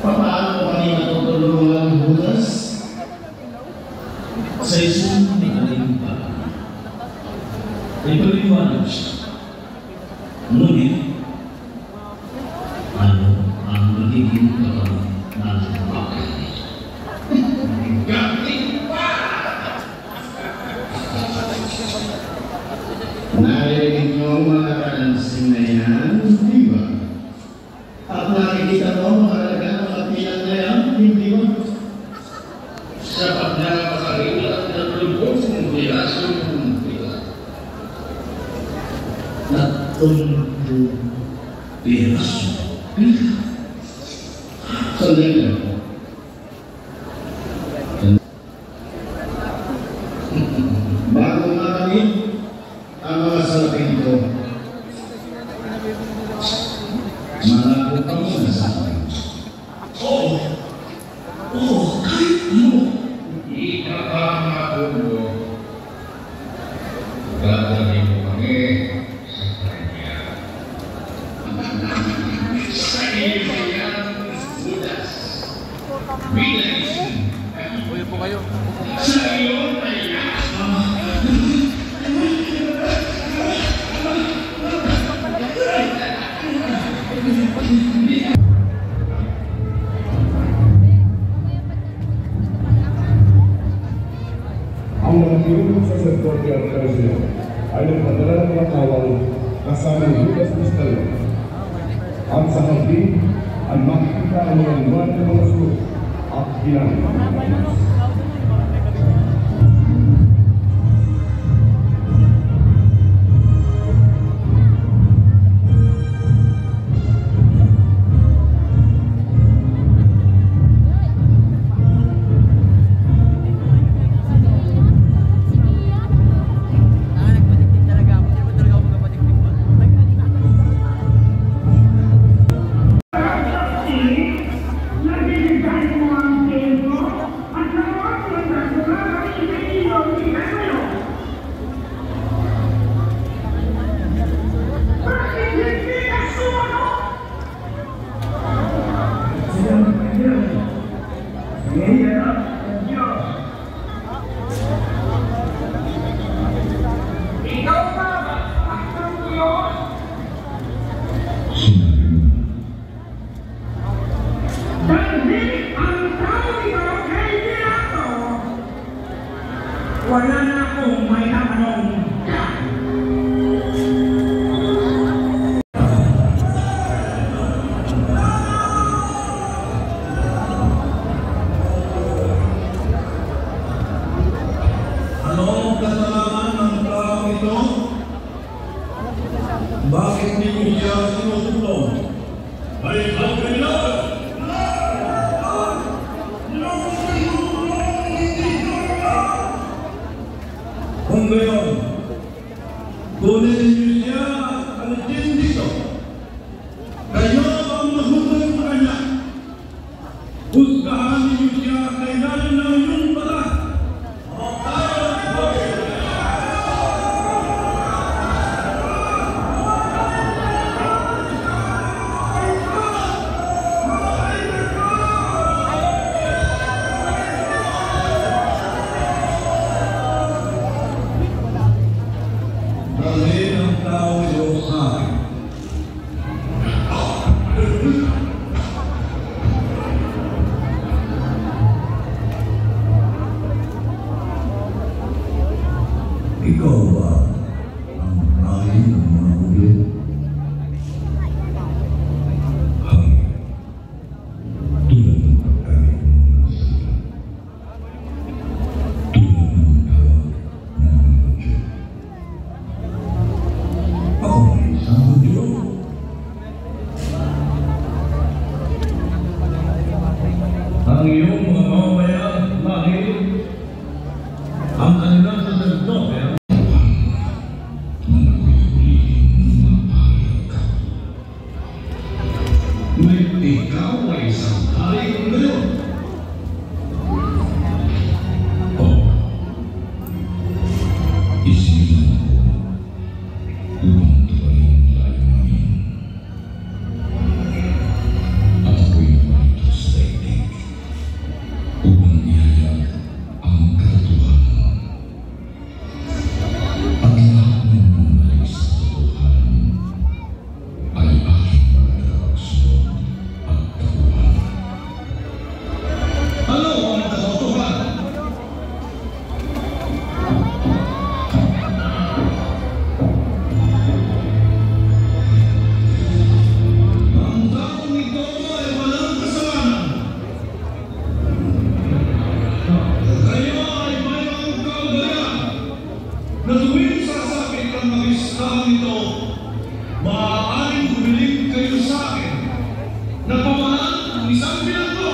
Paano kami matutulungan bukas sa isang pinalimpaan? Ipaliwanag siya. Ngunit, ano ang magiging kapalit ng bakit? Gating pa! Narinig mo ang mga kalansing na yan, di ba? At nakikita mo mahalaga ng kapilan na yan, hindi ba? Sapat na makarilat ng lubos ng bilasong muntika. Natulog bilasong muntika. Sandali lang. Bago makamit ang mga salapin ko, malabo ka muna sa akin. Kahit mo. Hindi ka pa matulog. Dadali mo kami sa kanya. Sa iyo yan, Judas. Bilis. Uy po kayo. Sa iyo ay ang mga tinutong sa sacerdote at Persia ay nagpadala ng mga kawal kasama ng Judas Iscariot. At sa hardin ay makikita ang mga liwan ng mga sulok at ginagawa. Wala na akong may namanong. Anong kasalanan ng taong ito? Bakit ninyo siya sinusunod? Ay, ang kailangan! Kung gayon, kunin niyo siya at alitin dito. Kayo ang mahusay sa kanya. Husgahan niyo siya kay ilalim ng inyong batas. Ikaw ba ang hari ng mga hudyo? Hari, tulad ng pagkalit mo ng sila. Tulad ng tawag ng mga hudyo. Ako ba isang hudyo? Ang iyong mga mamamayan, lahi, ang kanilang saserdote, ngunit ikaw ay isang hari ngayon. Isilang ko upang tuwain ang layunin. At ako'y namarito sa daigdig upang ihayag ang katotohanan. At lahat ng mga sa katotohanan ay aking pagkakagsunod at takuhan. Ano ang katotohanan? Ang taong ito ay walang kasalanan. Kayo ay mayroong kaugalian na tuwing sasakit ang mga listahan ito, maaaring humiling kayo sa akin na pamahalaan ang isang pinagbo.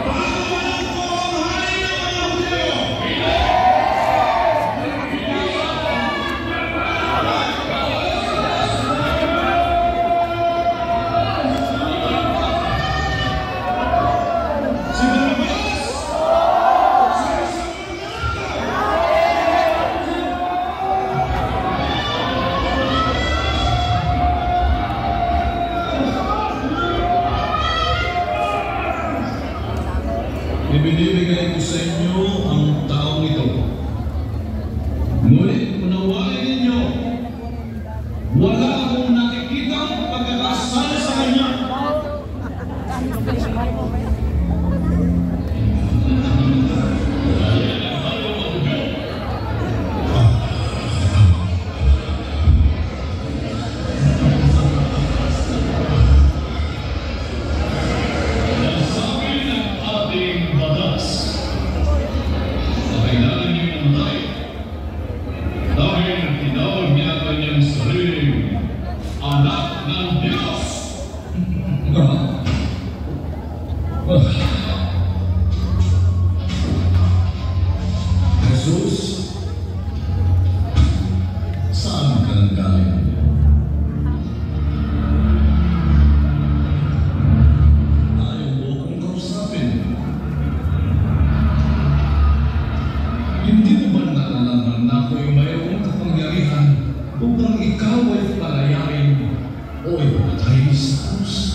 Pagkawalan ko ang hari ng mga hudyo. Si Barrabas! Ibinibigay ko sa inyo ang taong ito. Ngunit unawain ninyo, wala akong nakikitang pagkakasala sa kanya. Sabi ng ating batas, kailangan niyo imatay dahil tinawag niya kanyang sariling anak ng Diyos. Jesus, saan ka nanggaling? Ayaw mo akong kausapin. Hindi mo ba nalalaman na ako'y mayroong kapangyarihan upang ikaw ay palayain o ipatay sa krus?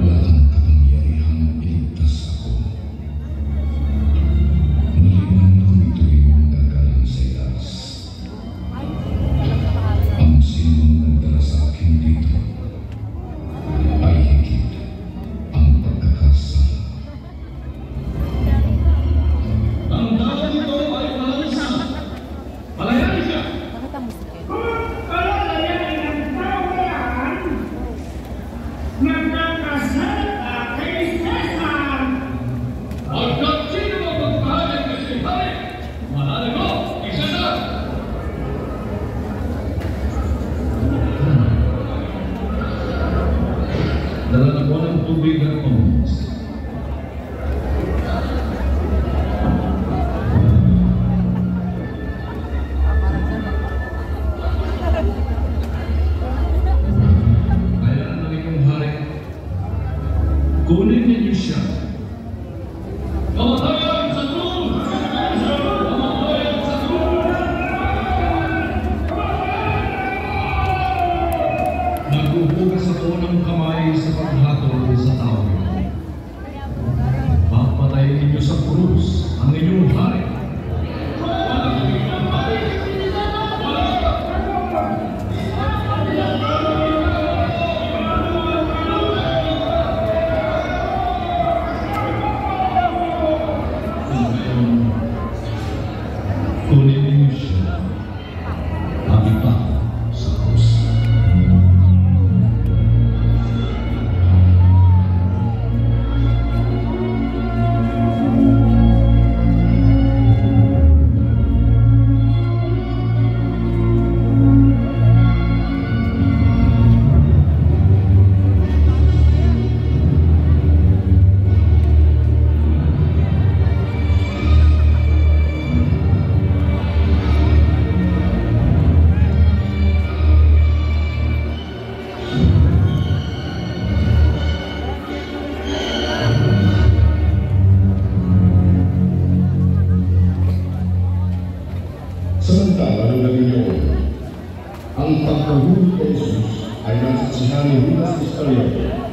Wala kang kapangyarihang iligtas ako. Maliban kung ito'y manggagaling sa itaas. Ang sinong nagdala sa akin dito ay higit ang pagkakasala. Ang tao nito ay malansang. Palayanin siya! Kalalayan ng tao yan, nagkakasalita kay Cesar. Hanggang sino ang magpahalag kasi hari? Mahalin mo, isa na! Dala ko ng tubig at pamumunas. Kailangan ng inyong hari. Kunin ninyo siya. Kamatayan sa krus! Kamatayan sa krus! Naghuhugas ako ng kamay sa paghatol sa tao. Papatayin ninyo sa krus ang inyong hari. Samantala ng Galinyon, ang pagkahuli kay Jesus ay nasaksihan ni Judas Iscariote